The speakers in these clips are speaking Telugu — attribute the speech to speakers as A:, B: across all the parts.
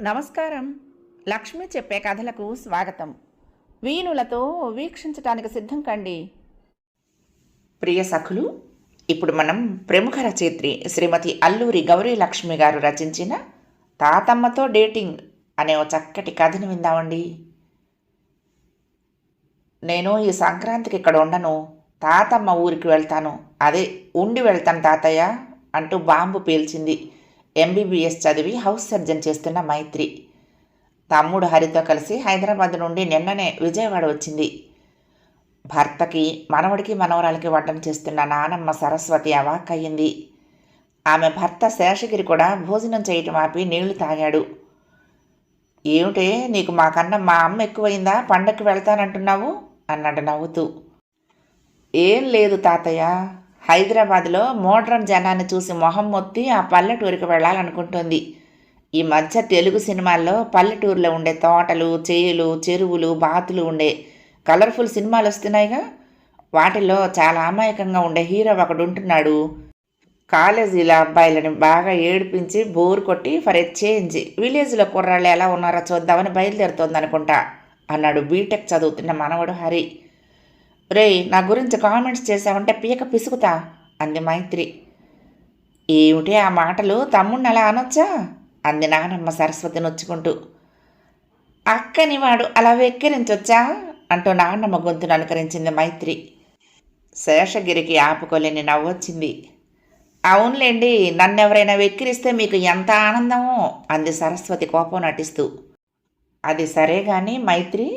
A: నమస్కారం. లక్ష్మి చెప్పే కథలకు స్వాగతం. వీణులతో వీక్షించటానికి సిద్ధం కండి. ప్రియ సఖులు, ఇప్పుడు మనం ప్రముఖ రచయిత్రి శ్రీమతి అల్లూరి గౌరీ లక్ష్మి గారు రచించిన తాతమ్మతో డేటింగ్ అనే ఓ చక్కటి కథను విందామండి. నేను ఈ సంక్రాంతికి ఇక్కడ ఉండను, తాతమ్మ ఊరికి వెళ్తాను, అదే ఉండి వెళ్తాను తాతయ్య అంటూ బాంబు పేల్చింది ఎంబీబీఎస్ చదివి హౌస్ సర్జన్ చేస్తున్న మైత్రి. తమ్ముడు హరితో కలిసి హైదరాబాద్ నుండి నిన్ననే విజయవాడ వచ్చింది. భర్తకి, మనవడికి, మనవరాలకి వడ్డన చేస్తున్న నానమ్మ సరస్వతి అవాక్కయ్యింది. ఆమె భర్త శేషగిరి కూడా భోజనం చేయటం ఆపి నీళ్లు తాగాడు. ఏమిటే, నీకు మాకన్నా మా అమ్మ ఎక్కువైందా, పండక్కి వెళ్తానంటున్నావు అన్నాడు నవ్వుతూ. ఏం లేదు తాతయ్య, హైదరాబాద్లో మోడ్రన్ జనాన్ని చూసి మొహం మొత్తి ఆ పల్లెటూరికి వెళ్ళాలనుకుంటుంది. ఈ మధ్య తెలుగు సినిమాల్లో పల్లెటూరులో ఉండే తోటలు, చేయులు, చెరువులు, బాతులు ఉండే కలర్ఫుల్ సినిమాలు వస్తున్నాయిగా, వాటిల్లో చాలా అమాయకంగా ఉండే హీరో ఒకడు ఉంటున్నాడు. కాలేజీల అబ్బాయిలని బాగా ఏడిపించి బోర్ కొట్టి ఫర్ ఎ చేంజ్ విలేజ్లో కుర్రాళ్ళు ఎలా ఉన్నారో చూద్దామని బయలుదేరుతోంది అనుకుంటా అన్నాడు బీటెక్ చదువుతున్న మనవడు హరి. రే, నా గురించి కామెంట్స్ చేసావంటే పీక పిసుకుతా అంది మైత్రి. ఏమిటి ఆ మాటలు, తమ్ముడిని అలా అనొచ్చా అంది నానమ్మ సరస్వతి నొచ్చుకుంటూ. అక్కని వాడు అలా వెక్కిరించొచ్చా అంటూ నాన్నమ్మ గొంతును అనుకరించింది మైత్రి. శేషగిరికి ఆపుకోలేని నవ్వొచ్చింది. అవునులేండి, నన్నెవరైనా వెక్కిరిస్తే మీకు ఎంత ఆనందమో అంది సరస్వతి కోపం నటిస్తూ. అది సరే గాని మైత్రి,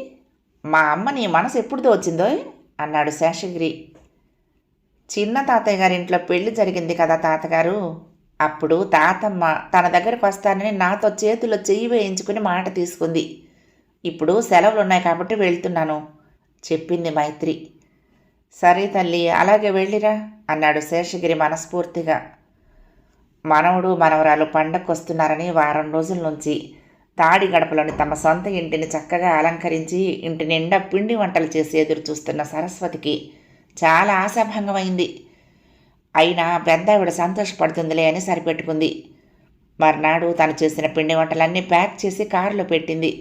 A: మా అమ్మ నీ మనసు ఎప్పుడు దోచిందో అన్నాడు శేషగిరి. చిన్న తాతయ్య గారింట్లో పెళ్లి జరిగింది కదా తాతగారు, అప్పుడు తాతమ్మ తన దగ్గరకు వస్తానని నాతో చేతిలో చెయ్యి వేయించుకుని మాట తీసుకుంది. ఇప్పుడు సెలవులు ఉన్నాయి కాబట్టి వెళ్తున్నాను చెప్పింది మైత్రి. సరే తల్లి, అలాగే వెళ్ళిరా అన్నాడు శేషగిరి మనస్ఫూర్తిగా. మనవడు మనవరాలు పండగకు వస్తున్నారని వారం రోజుల నుంచి తాడి గడపలోని తమ సొంత ఇంటిని చక్కగా అలంకరించి ఇంటి నిండా పిండి వంటలు చేసి ఎదురు చూస్తున్న సరస్వతికి చాలా ఆశాభంగమైంది. అయినా పెద్దావిడ సంతోషపడుతుందిలే అని సరిపెట్టుకుంది. మర్నాడు తను చేసిన పిండి వంటలన్నీ ప్యాక్ చేసి కారులో పెట్టింది.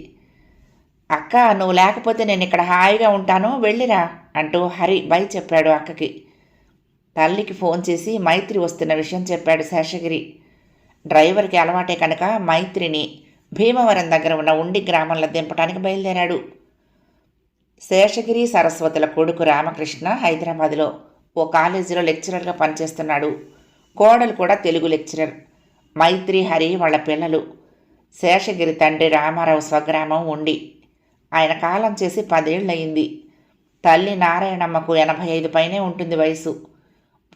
A: అక్క, నువ్వు లేకపోతే నేను ఇక్కడ హాయిగా ఉంటాను, వెళ్ళిరా అంటూ హరి బై చెప్పాడు అక్కకి. తల్లికి ఫోన్ చేసి మైత్రి వస్తున్న విషయం చెప్పాడు శేషగిరి. డ్రైవర్కి అలవాటే కనుక మైత్రిని భీమవరం దగ్గర ఉన్న ఉండి గ్రామంలో దింపడానికి బయలుదేరాడు. శేషగిరి సరస్వతుల కొడుకు రామకృష్ణ హైదరాబాదులో ఓ కాలేజీలో లెక్చరర్గా పనిచేస్తున్నాడు. కోడలు కూడా తెలుగు లెక్చరర్. మైత్రి, హరి వాళ్ళ పిల్లలు. శేషగిరి తండ్రి రామారావు స్వగ్రామం ఉండి. ఆయన కాలం చేసి 10 ఏళ్ళయింది. తల్లి నారాయణమ్మకు 85 పైనే ఉంటుంది వయసు.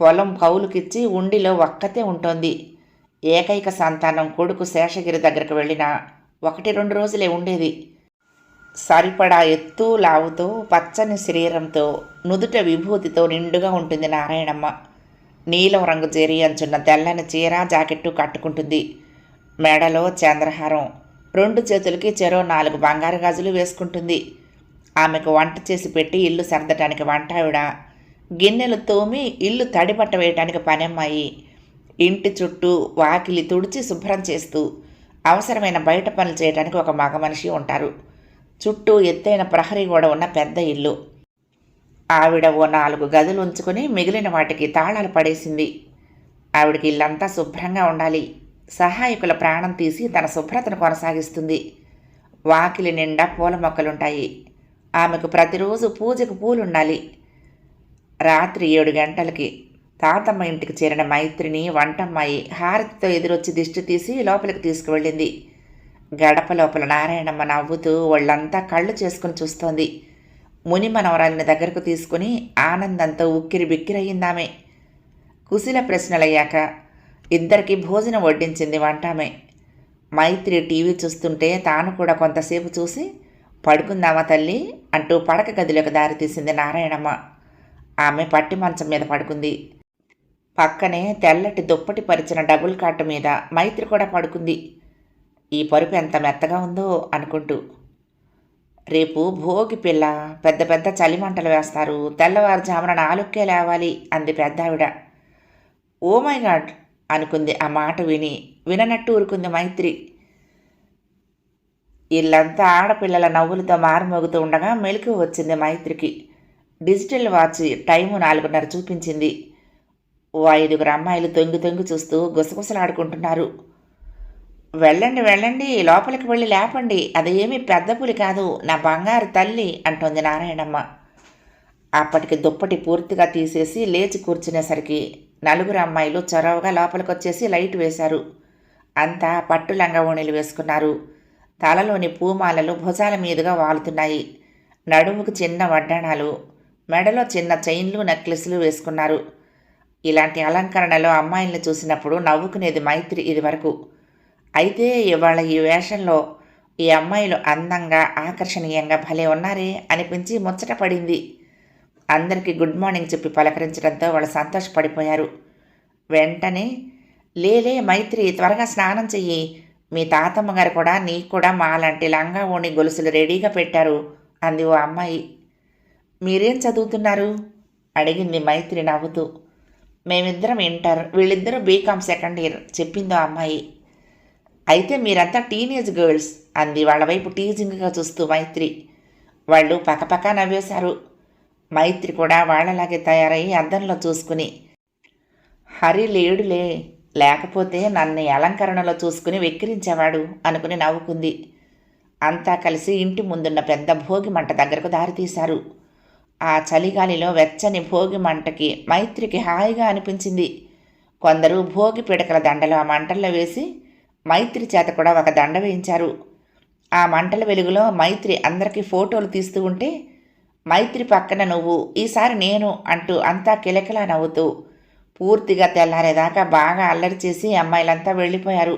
A: పొలం కౌలుకిచ్చి ఉండిలో ఒక్కతే ఉంటోంది. ఏకైక సంతానం కొడుకు శేషగిరి దగ్గరకు వెళ్ళినా 1-2 రోజులే ఉండేది. సరిపడా ఎత్తు లావుతో, పచ్చని శరీరంతో, నుదుట విభూతితో నిండుగా ఉంటుంది నారాయణమ్మ. నీలం రంగు జెరీ అంచున్న తెల్లని చీర, జాకెట్టు కట్టుకుంటుంది. మెడలో చంద్రహారం, 2 చేతులకి చెరో 4 బంగారు గాజులు వేసుకుంటుంది. ఆమెకు వంట చేసి పెట్టి ఇల్లు సర్దటానికి వంటావిడ, గిన్నెలు తోమి ఇల్లు తడిపట్ట వేయటానికి పనమ్మాయి, ఇంటి చుట్టూ వాకిలి తుడిచి శుభ్రం చేస్తూ అవసరమైన బయట పనులు చేయడానికి ఒక మగ మనిషి ఉంటారు. చుట్టూ ఎత్తైన ప్రహరీ గోడ ఉన్న పెద్ద ఇల్లు. ఆవిడ ఓ 4 గదులు ఉంచుకొని మిగిలిన వాటికి తాళాలు పడేసింది. ఆవిడకి ఇల్లంతా శుభ్రంగా ఉండాలి. సహాయకుల ప్రాణం తీసి తన శుభ్రతను కొనసాగిస్తుంది. వాకిలి నిండా పూల మొక్కలుంటాయి. ఆమెకు ప్రతిరోజు పూజకు పూలుండాలి. రాత్రి 7 గంటలకి తాతమ్మ ఇంటికి చేరిన మైత్రిని వంటమ్మాయి హారతితో ఎదురొచ్చి దిష్టి తీసి లోపలికి తీసుకువెళ్ళింది. గడప లోపల నారాయణమ్మ నవ్వుతూ ఒళ్ళంతా కళ్ళు చేసుకుని చూస్తోంది. ముని మనవరాలిని దగ్గరకు తీసుకుని ఆనందంతో ఉక్కిరి బిక్కిరయ్యిందామె. కుశల ప్రశ్నలయ్యాక ఇద్దరికి భోజనం వడ్డించింది వంటామె. మైత్రి టీవీ చూస్తుంటే తాను కూడా కొంతసేపు చూసి పడుకుందామా తల్లి అంటూ పడక గదిలోకి దారితీసింది నారాయణమ్మ. ఆమె పట్టి మంచం మీద పడుకుంది. పక్కనే తెల్లటి దుప్పటి పరిచిన డబుల్ కాట్ మీద మైత్రి కూడా పడుకుంది. ఈ పరుపు ఎంత మెత్తగా ఉందో అనుకుంటూ. రేపు భోగి పిల్ల, పెద్ద పెద్ద చలిమంటలు వేస్తారు, తెల్లవారుజామున 4కే లేవాలి అంది పెద్దావిడ. ఓ మై గాడ్ అనుకుంది ఆ మాట విని. విననట్టు ఊరుకుంది మైత్రి. ఇల్లంతా ఆడపిల్లల నవ్వులతో మారుమోగుతూ ఉండగా మెలకువ వచ్చింది మైత్రికి. డిజిటల్ వాచ్ టైము 4:30 చూపించింది. ఓ 5గురు అమ్మాయిలు తొంగి తొంగి చూస్తూ గుసగుసలాడుకుంటున్నారు. వెళ్ళండి వెళ్ళండి, లోపలికి వెళ్ళి లేపండి, అదేమీ పెద్ద పులి కాదు, నా బంగారు తల్లి అంటోంది నారాయణమ్మ. అప్పటికి దుప్పటి పూర్తిగా తీసేసి లేచి కూర్చునేసరికి 4గురు అమ్మాయిలు చొరవగా లోపలికొచ్చేసి లైట్ వేశారు. అంతా పట్టు లంగావోణీలు వేసుకున్నారు. తలలోని పూమాలలు భుజాల మీదుగా వాలుతున్నాయి. నడుముకు చిన్న వడ్డాణాలు, మెడలో చిన్న చైన్లు నెక్లెస్లు వేసుకున్నారు. ఇలాంటి అలంకరణలో అమ్మాయిల్ని చూసినప్పుడు నవ్వుకునేది మైత్రి ఇదివరకు. అయితే ఇవాళ ఈ వేషంలో ఈ అమ్మాయిలు అందంగా ఆకర్షణీయంగా భలే ఉన్నారే అనిపించి ముచ్చట పడింది. అందరికీ గుడ్ మార్నింగ్ చెప్పి పలకరించడంతో వాళ్ళు సంతోషపడిపోయారు. వెంటనే లేలే మైత్రి, త్వరగా స్నానం చెయ్యి, మీ తాతమ్మ గారు కూడా నీకు కూడా మాలాంటి లంగా ఓణి గొలుసులు రెడీగా పెట్టారు అంది ఓ అమ్మాయి. మీరేం చదువుతున్నారు అడిగింది మైత్రి నవ్వుతూ. మేమిద్దరం ఇంటర్, వీళ్ళిద్దరూ బీకామ్ సెకండ్ ఇయర్ చెప్పిందో అమ్మాయి. అయితే మీరంతా టీనేజ్ గర్ల్స్ అంది వాళ్ళ వైపు టీజింగ్గా చూస్తూ మైత్రి. వాళ్ళు పకపక నవ్వేశారు. మైత్రి కూడా వాళ్ళలాగే తయారయ్యి అద్దంలో చూసుకుని, హరి లేడులే, లేకపోతే నన్ను అలంకరణలో చూసుకుని వెక్కిరించేవాడు అనుకుని నవ్వుకుంది. అంతా కలిసి ఇంటి ముందున్న పెద్ద భోగి మంట దగ్గరకు దారితీశారు. ఆ చలిగాలిలో వెచ్చని భోగి మంటకి మైత్రికి హాయిగా అనిపించింది. కొందరు భోగి పిడకల దండలు ఆ మంటల్లో వేసి మైత్రి చేత కూడా ఒక దండ వేయించారు. ఆ మంటల వెలుగులో మైత్రి అందరికీ ఫోటోలు తీస్తూ ఉంటే మైత్రి పక్కన నువ్వు, ఈసారి నేను అంటూ అంతా కిలకిలా నవ్వుతూ పూర్తిగా తెల్లారేదాకా బాగా అల్లరి చేసి అమ్మాయిలంతా వెళ్ళిపోయారు.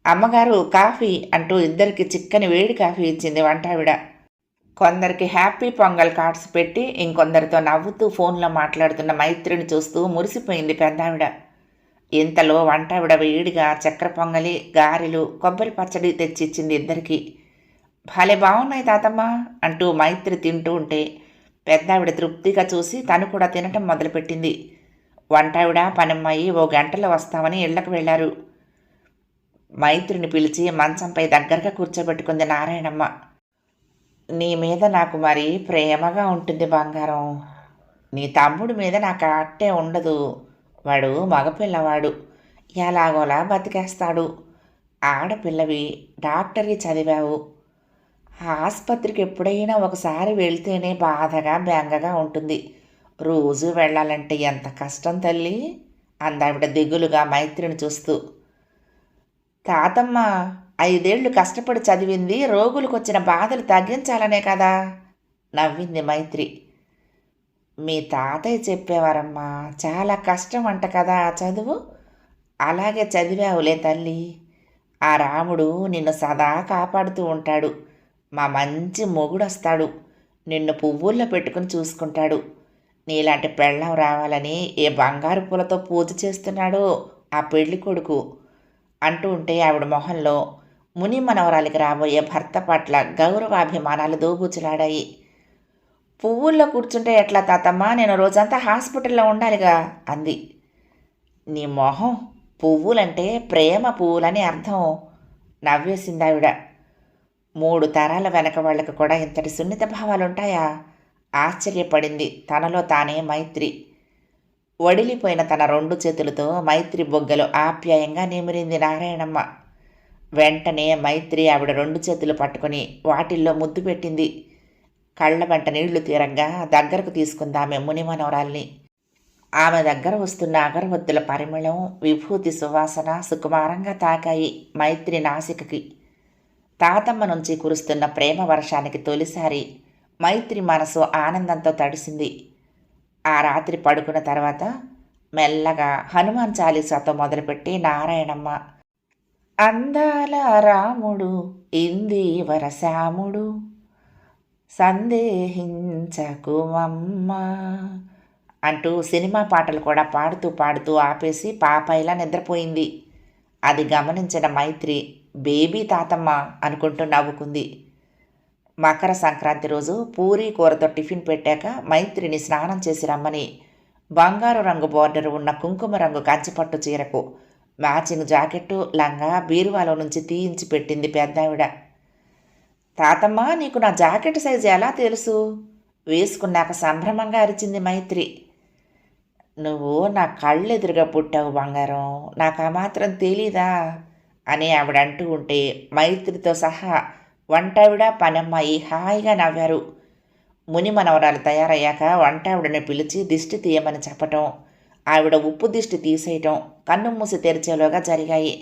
A: అమ్మగారు కాఫీ అంటూ ఇద్దరికి చిక్కని వేడి కాఫీ ఇచ్చింది వంటావిడ. కొందరికి హ్యాపీ పొంగల్ కార్డ్స్ పెట్టి ఇంకొందరితో నవ్వుతూ ఫోన్లో మాట్లాడుతున్న మైత్రిని చూస్తూ మురిసిపోయింది పెద్దావిడ. ఇంతలో వంటావిడ వేడిగా చక్కెర పొంగలి, గారెలు, కొబ్బరి పచ్చడి తెచ్చిచ్చింది ఇద్దరికి. భలే బాగున్నాయి తాతమ్మ అంటూ మైత్రి తింటూ ఉంటే పెద్దావిడ తృప్తిగా చూసి తను కూడా తినటం మొదలుపెట్టింది. వంటావిడ పనమ్మాయి 1 గంటలో వస్తామని ఇళ్లకు వెళ్లారు. మైత్రిని పిలిచి మంచంపై దగ్గరగా కూర్చోబెట్టుకుంది నారాయణమ్మ. నీ మీద నాకు మరి ప్రేమగా ఉంటుంది బంగారం, నీ తమ్ముడి మీద నాకు అట్టే ఉండదు. వాడు మగపిల్లవాడు, ఎలాగోలా బతికేస్తాడు. ఆడపిల్లవి, డాక్టర్కి చదివావు, ఆసుపత్రికి ఎప్పుడైనా ఒకసారి వెళ్తేనే బాధగా బెంగగా ఉంటుంది. రోజు వెళ్ళాలంటే ఎంత కష్టం తల్లి అందావిడ దిగులుగా మైత్రిని చూస్తూ. తాతమ్మ 5 ఏళ్ళు కష్టపడి చదివింది రోగులకు వచ్చిన బాధలు తగ్గించాలనే కదా నవ్వింది మైత్రి. మీ తాతయ్య చెప్పేవారమ్మా, చాలా కష్టం అంట కదా ఆ చదువు. అలాగే చదివావులే తల్లి. ఆ రాముడు నిన్ను సదా కాపాడుతూ ఉంటాడు. మా మంచి మొగుడొస్తాడు, నిన్ను పువ్వుల్లో పెట్టుకుని చూసుకుంటాడు. నీలాంటి పెళ్ళం రావాలని ఏ బంగారు పూలతో పూజ చేస్తున్నాడో ఆ పెళ్లి కొడుకు అంటూ ఉంటే ఆవిడ మొహంలో ముని మనవరాలికి రాబోయే భర్త పట్ల గౌరవాభిమానాలు దోబూచులాడాయి. పువ్వుల్లో కూర్చుంటే ఎట్లా తాతమ్మ, నేను రోజంతా హాస్పిటల్లో ఉండాలిగా అంది. నీ మొహం, పువ్వులంటే ప్రేమ పువ్వులని అర్థం నవ్వేసిందావిడ. 3 తరాల వెనక వాళ్లకు కూడా ఇంతటి సున్నిత భావాలుంటాయా ఆశ్చర్యపడింది తనలో తానే మైత్రి. వడిలిపోయిన తన 2 చేతులతో మైత్రి బొగ్గలు ఆప్యాయంగా నిమిరింది నారాయణమ్మ. వెంటనే మైత్రి ఆవిడ 2 చేతులు పట్టుకుని వాటిల్లో ముద్దు పెట్టింది. కళ్ళ వెంట నీళ్లు తీరంగా దగ్గరకు తీసుకుందామె ముని మనవరాల్ని. ఆమె దగ్గర వస్తున్న అగరవత్తుల పరిమళం, విభూతి సువాసన సుకుమారంగా తాకాయి మైత్రి నాసికకి. తాతమ్మ నుంచి కురుస్తున్న ప్రేమ వర్షానికి తొలిసారి మైత్రి మనసు ఆనందంతో తడిసింది. ఆ రాత్రి పడుకున్న తర్వాత మెల్లగా హనుమాన్ చాలీసాతో మొదలుపెట్టి నారాయణమ్మ, అందాల రాముడు ఇందీవర శ్యాముడు సందేహించకుమమ్మ అంటూ సినిమా పాటలు కూడా పాడుతూ పాడుతూ ఆపేసి పాపాయిలా నిద్రపోయింది. అది గమనించిన మైత్రి బేబీ తాతమ్మ అనుకుంటూ నవ్వుకుంది. మకర సంక్రాంతి రోజు పూరీ కూరతో టిఫిన్ పెట్టాక మైత్రిని స్నానం చేసి రమ్మని బంగారు రంగు బోర్డర్ ఉన్న కుంకుమ రంగు కంచిపట్టు చీరకు మ్యాచింగ్ జాకెట్టు, లంగా బీరువాలో నుంచి తీయించి పెట్టింది పెద్దావిడ. తాతమ్మ, నీకు నా జాకెట్ సైజు ఎలా తెలుసు? వేసుకున్నాక సంభ్రమంగా అరిచింది మైత్రి. నువ్వు నా కళ్ళెదురుగా పుట్టావు బంగారం, నాకు ఆ మాత్రం తెలీదా అని ఆవిడ అంటూ ఉంటే మైత్రితో సహా వంటావిడ పనమ్మాయి హాయిగా నవ్వారు. ముని మనవరాలు తయారయ్యాక వంటావిడని పిలిచి దిష్టి తీయమని చెప్పటం, ఆవిడ ఉప్పు దిష్టి తీసేయటం కన్ను మూసి తెరిచేలోగా జరిగాయి.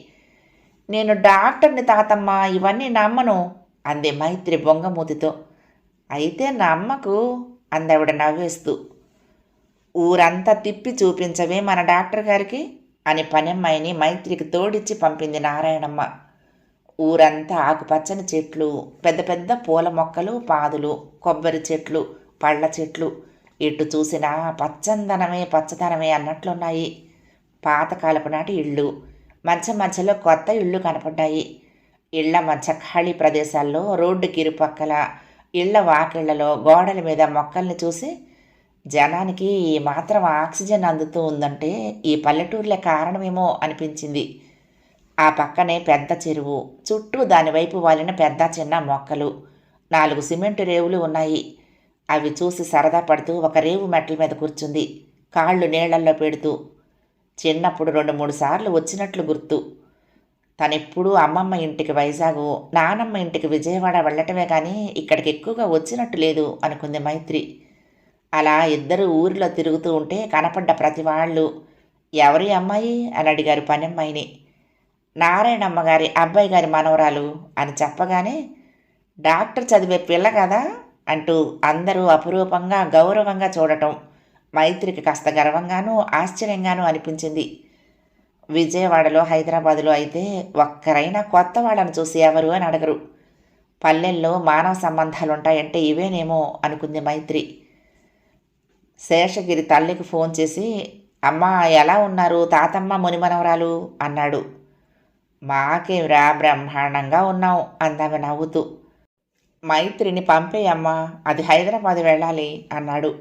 A: నేను డాక్టర్ని తాతమ్మ, ఇవన్నీ నమ్మను అంది మైత్రి బొంగమూతితో. అయితే నమ్మకు అందావిడ నవ్వేస్తూ. ఊరంతా తిప్పి చూపించవే మన డాక్టర్ గారికి అని పనమ్మాయిని మైత్రికి తోడిచ్చి పంపింది నారాయణమ్మ. ఊరంతా ఆకుపచ్చని చెట్లు, పెద్ద పెద్ద పూల మొక్కలు, పాదులు, కొబ్బరి చెట్లు, పళ్ళ చెట్లు, ఎటు చూసినా పచ్చందనమే పచ్చదనమే అన్నట్లున్నాయి. పాతకాలపు నాటి ఇళ్ళు, మధ్య మధ్యలో కొత్త ఇళ్ళు కనపడ్డాయి. ఇళ్ల మధ్య ఖాళీ ప్రదేశాల్లో రోడ్డుకి ఇరుపక్కల ఇళ్ల వాకిళ్లలో గోడల మీద మొక్కల్ని చూసి జనానికి ఈ మాత్రం ఆక్సిజన్ అందుతూ ఉందంటే ఈ పల్లెటూర్లే కారణమేమో అనిపించింది. ఆ పక్కనే పెద్ద చెరువు, చుట్టూ దానివైపు వాలిన పెద్ద చిన్న మొక్కలు, 4 సిమెంటు రేవులు ఉన్నాయి. అవి చూసి సరదా పడుతూ ఒక రేవు మెట్ల మీద కూర్చుంది, కాళ్ళు నీళ్లల్లో పెడుతూ. చిన్నప్పుడు 2-3 సార్లు వచ్చినట్లు గుర్తు. తనెప్పుడూ అమ్మమ్మ ఇంటికి వైజాగు, నానమ్మ ఇంటికి విజయవాడ వెళ్ళటమే కానీ ఇక్కడికి ఎక్కువగా వచ్చినట్టు లేదు అనుకుంది మైత్రి. అలా ఇద్దరు ఊరిలో తిరుగుతూ ఉంటే కనపడ్డ ప్రతి వాళ్ళు ఎవరి అమ్మాయి అని అడిగారు పనమ్మాయిని. నారాయణమ్మ గారి అబ్బాయి గారి మనవరాలు అని చెప్పగానే డాక్టర్ చదివే పిల్ల కదా అంటూ అందరూ అపురూపంగా గౌరవంగా చూడటం మైత్రికి కాస్త గర్వంగానూ ఆశ్చర్యంగానూ అనిపించింది. విజయవాడలో హైదరాబాదులో అయితే ఒక్కరైనా కొత్త వాళ్ళని చూసి ఎవరు అని అడగరు. పల్లెల్లో మానవ సంబంధాలుంటాయంటే ఇవేనేమో అనుకుంది మైత్రి. శేషగిరి తల్లికి ఫోన్ చేసి అమ్మా ఎలా ఉన్నారు తాతమ్మ మునిమనవరాలు అన్నాడు. మాకేమిరా బ్రహ్మాండంగా ఉన్నాం అందామె నవ్వుతూ. మైత్రిని పంపేయమ్మా, అది హైదరాబాద్ వెళ్ళాలి అన్నాడు.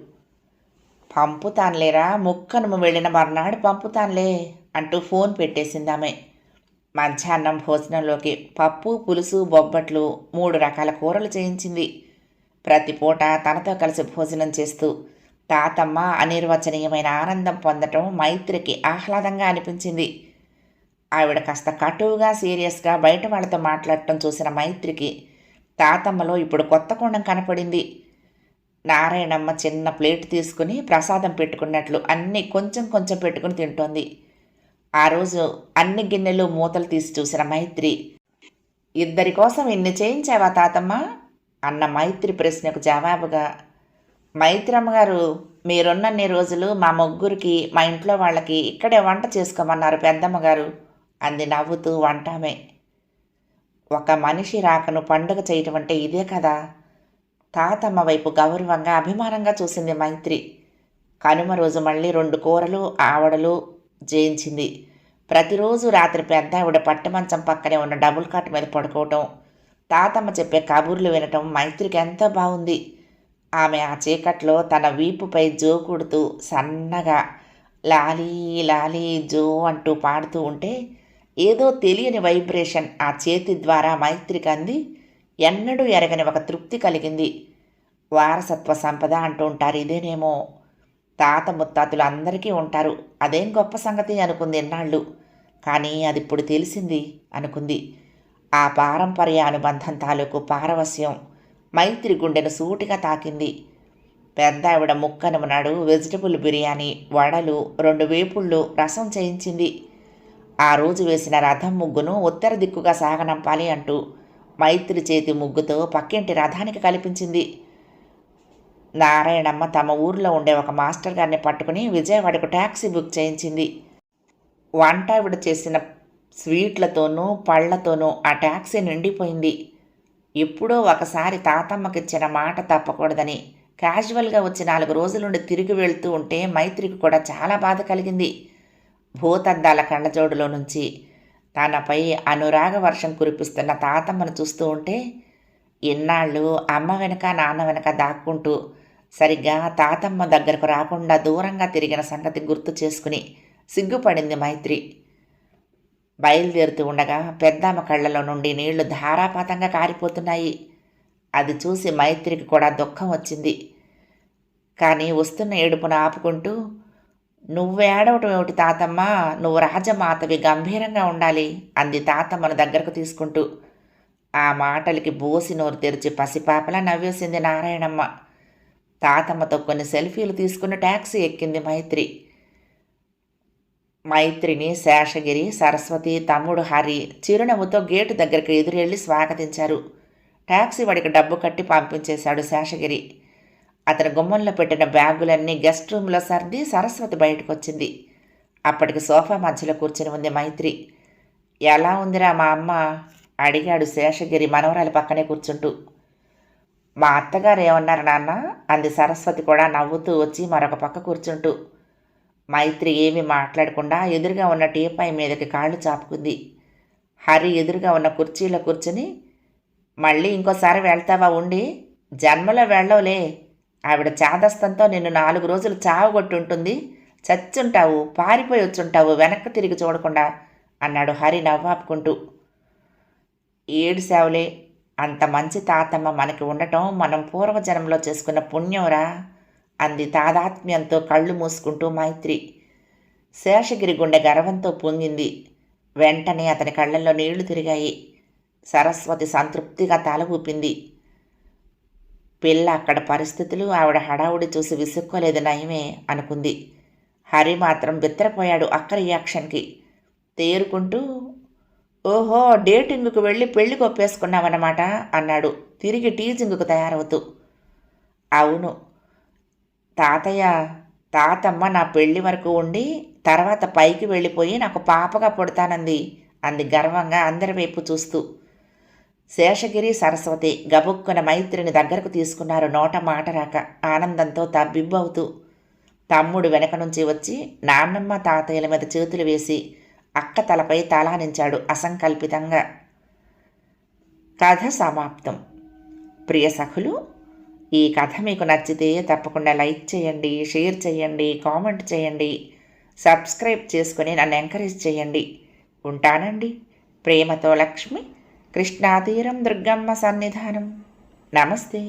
A: పంపుతాన్లేరా, ముక్కనుము వెళ్ళిన మర్నాడు పంపుతాన్లే అంటూ ఫోన్ పెట్టేసిందామె. మధ్యాహ్నం భోజనంలోకి పప్పు, పులుసు, బొబ్బట్లు 3 రకాల కూరలు చేయించింది. ప్రతి పూట తనతో కలిసి భోజనం చేస్తూ తాతమ్మ అనిర్వచనీయమైన ఆనందం పొందటం మైత్రికి ఆహ్లాదంగా అనిపించింది. ఆవిడ కాస్త కటువుగా సీరియస్గా బయట వాళ్ళతో మాట్లాడటం చూసిన మైత్రికి తాతమ్మలో ఇప్పుడు కొత్త కోణం కనపడింది. నారాయణమ్మ చిన్న ప్లేట్ తీసుకుని ప్రసాదం పెట్టుకున్నట్లు అన్నీ కొంచెం కొంచెం పెట్టుకుని తింటోంది. ఆ రోజు అన్ని గిన్నెలు మూతలు తీసి చూసిన మైత్రి, ఇద్దరి కోసం ఇన్ని చేయించావా తాతమ్మ అన్న మైత్రి ప్రశ్నకు జవాబుగా, మైత్రమ్మ గారు మీరున్నన్ని రోజులు మా ముగ్గురికి మా ఇంట్లో వాళ్ళకి ఇక్కడే వంట చేసుకోమన్నారు పెద్దమ్మగారు అంది నవ్వుతూ వంటామే. ఒక మనిషి రాకను పండుగ చేయటం అంటే ఇదే కదా. తాతమ్మ వైపు గౌరవంగా అభిమానంగా చూసింది మైత్రి. కనుమ రోజు మళ్ళీ 2 కూరలు ఆవడలు చేయించింది. ప్రతిరోజు రాత్రి పెద్ద ఆవిడ పట్టమంచం పక్కనే ఉన్న డబుల్ కాట్ మీద పడుకోవటం, తాతమ్మ చెప్పే కబుర్లు వినటం మైత్రికి ఎంతో బాగుంది. ఆమె ఆ చీకట్లో తన వీపుపై జో కుడుతూ సన్నగా లాలీ లాలీ జో అంటూ పాడుతూ ఉంటే ఏదో తెలియని వైబ్రేషన్ ఆ చేతి ద్వారా మైత్రికి అంది. ఎన్నడూ ఎరగని ఒక తృప్తి కలిగింది. వారసత్వ సంపద అంటూ ఉంటారు, ఇదేనేమో. తాత ముత్తాతలు అందరికీ ఉంటారు, అదేం గొప్ప సంగతి అనుకుంది ఎన్నాళ్ళు. కానీ అది ఇప్పుడు తెలిసింది అనుకుంది. ఆ పారంపర్య అనుబంధం తాలూకు పారవస్యం మైత్రి గుండెను సూటిగా తాకింది. పెద్ద ఆవిడ ముక్కనుమనాడు వెజిటబుల్ బిర్యానీ, వడలు, 2 వేపుళ్ళు, రసం చేయించింది. ఆ రోజు వేసిన రథం ముగ్గును ఉత్తర దిక్కుగా సాగనంపాలి అంటూ మైత్రి చేతి ముగ్గుతో పక్కింటి రథానికి కల్పించింది. నారాయణమ్మ తమ ఊర్లో ఉండే ఒక మాస్టర్ గారిని పట్టుకుని విజయవాడకు ట్యాక్సీ బుక్ చేయించింది. వంటావిడ చేసిన స్వీట్లతోనూ పళ్లతోనూ ఆ ట్యాక్సీ నిండిపోయింది. ఎప్పుడో ఒకసారి తాతమ్మకిచ్చిన మాట తప్పకూడదని క్యాజువల్గా వచ్చి 4 రోజులుండి తిరిగి వెళ్తూ ఉంటే మైత్రికి కూడా చాలా బాధ కలిగింది. భూతద్దాల కళ్ళజోడులో నుంచి తనపై అనురాగ వర్షం కురిపిస్తున్న తాతమ్మను చూస్తూ ఉంటే ఇన్నాళ్ళు అమ్మ వెనక నాన్న వెనక దాక్కుంటూ సరిగ్గా తాతమ్మ దగ్గరకు రాకుండా దూరంగా తిరిగిన సంగతి గుర్తు చేసుకుని సిగ్గుపడింది మైత్రి. బయలుదేరుతూ ఉండగా పెద్దమ్మ కళ్ళలో నుండి నీళ్లు ధారాపాతంగా కారిపోతున్నాయి. అది చూసి మైత్రికి కూడా దుఃఖం వచ్చింది. కానీ వస్తున్న ఏడుపును ఆపుకుంటూ, నువ్వేడవటం ఏమిటి తాతమ్మ, నువ్వు రాజమాతవి, గంభీరంగా ఉండాలి అంది తాతమ్మను దగ్గరకు తీసుకుంటూ. ఆ మాటలకి బోసి నోరు తెరిచి పసిపాపలా నవ్వేసింది నారాయణమ్మ. తాతమ్మతో కొన్ని సెల్ఫీలు తీసుకుని ట్యాక్సీ ఎక్కింది మైత్రి. మైత్రిని శేషగిరి, సరస్వతి, తమ్ముడు హరి చిరునవ్వుతో గేటు దగ్గరికి ఎదురెళ్ళి స్వాగతించారు. ట్యాక్సీ వాడికి డబ్బు కట్టి పంపించేశాడు శేషగిరి. అతని గుమ్మంలో పెట్టిన బ్యాగులన్నీ గెస్ట్ రూమ్లో సర్ది సరస్వతి బయటకు వచ్చింది. అప్పటికి సోఫా మధ్యలో కూర్చుని ఉంది మైత్రి. ఎలా ఉందిరా మా అమ్మ అడిగాడు శేషగిరి మనవరాలి పక్కనే కూర్చుంటూ. మా అత్తగారు ఏమన్నారు నాన్న అంది సరస్వతి కూడా నవ్వుతూ వచ్చి మరొక పక్క కూర్చుంటూ. మైత్రి ఏమీ మాట్లాడకుండా ఎదురుగా ఉన్న టీపాయ్ మీదకి కాళ్ళు చాపుకుంది. హరి ఎదురుగా ఉన్న కుర్చీలో కూర్చుని, మళ్ళీ ఇంకోసారి వెళ్తావా ఉండి, జన్మలో వెళ్ళవులే, ఆవిడ చాదస్తంతో నిన్ను 4 రోజులు చావగొట్టుంటుంది, చచ్చుంటావు, పారిపోయి వచ్చుంటావు వెనక్కి తిరిగి చూడకుండా అన్నాడు హరి నవ్వాపుకుంటూ. ఏడుసావులే, అంత మంచి తాతమ్మ మనకి ఉండటం మనం పూర్వజన్మలో చేసుకున్న పుణ్యంరా అంది తాదాత్మ్యంతో కళ్ళు మూసుకుంటూ మైత్రి. శేషగిరి గుండె గర్వంతో పొంగింది. వెంటనే అతని కళ్ళల్లో నీళ్లు తిరిగాయి. సరస్వతి సంతృప్తిగా తల ఊపింది. పిల్ల అక్కడ పరిస్థితులు ఆవిడ హడావుడి చూసి విసుక్కోలేదు నయమే అనుకుంది. హరి మాత్రం బిత్తరపోయాడు అక్క రియాక్షన్కి. తేరుకుంటూ, ఓహో డేటింగ్కు వెళ్ళి పెళ్లి కొప్పేసుకున్నావన్నమాట అన్నాడు తిరిగి టీజింగ్కు తయారవుతూ. అవును తాతయ్య, తాతమ్మ నా పెళ్లి వరకు ఉండి తర్వాత పైకి వెళ్ళిపోయి నాకు పాపగా పుడతానంది అంది గర్వంగా అందరి వైపు చూస్తూ. శేషగిరి, సరస్వతి గబుక్కున మైత్రిని దగ్గరకు తీసుకున్నారు నోట మాట రాక ఆనందంతో తబ్బిబ్బవుతూ. తమ్ముడు వెనక నుంచి వచ్చి నాన్నమ్మ తాతయ్యల మీద చేతులు వేసి అక్క తలపై తలానించాడు అసంకల్పితంగా. కథ సమాప్తం. ప్రియ సఖులు, ఈ కథ మీకు నచ్చితే తప్పకుండా లైక్ చేయండి, షేర్ చేయండి, కామెంట్ చేయండి, సబ్స్క్రైబ్ చేసుకుని నన్ను ఎంకరేజ్ చేయండి. ఉంటానండి. ప్రేమతో లక్ష్మి, కృష్ణాతీరం దుర్గమ్మ సన్నిధానం. నమస్తే.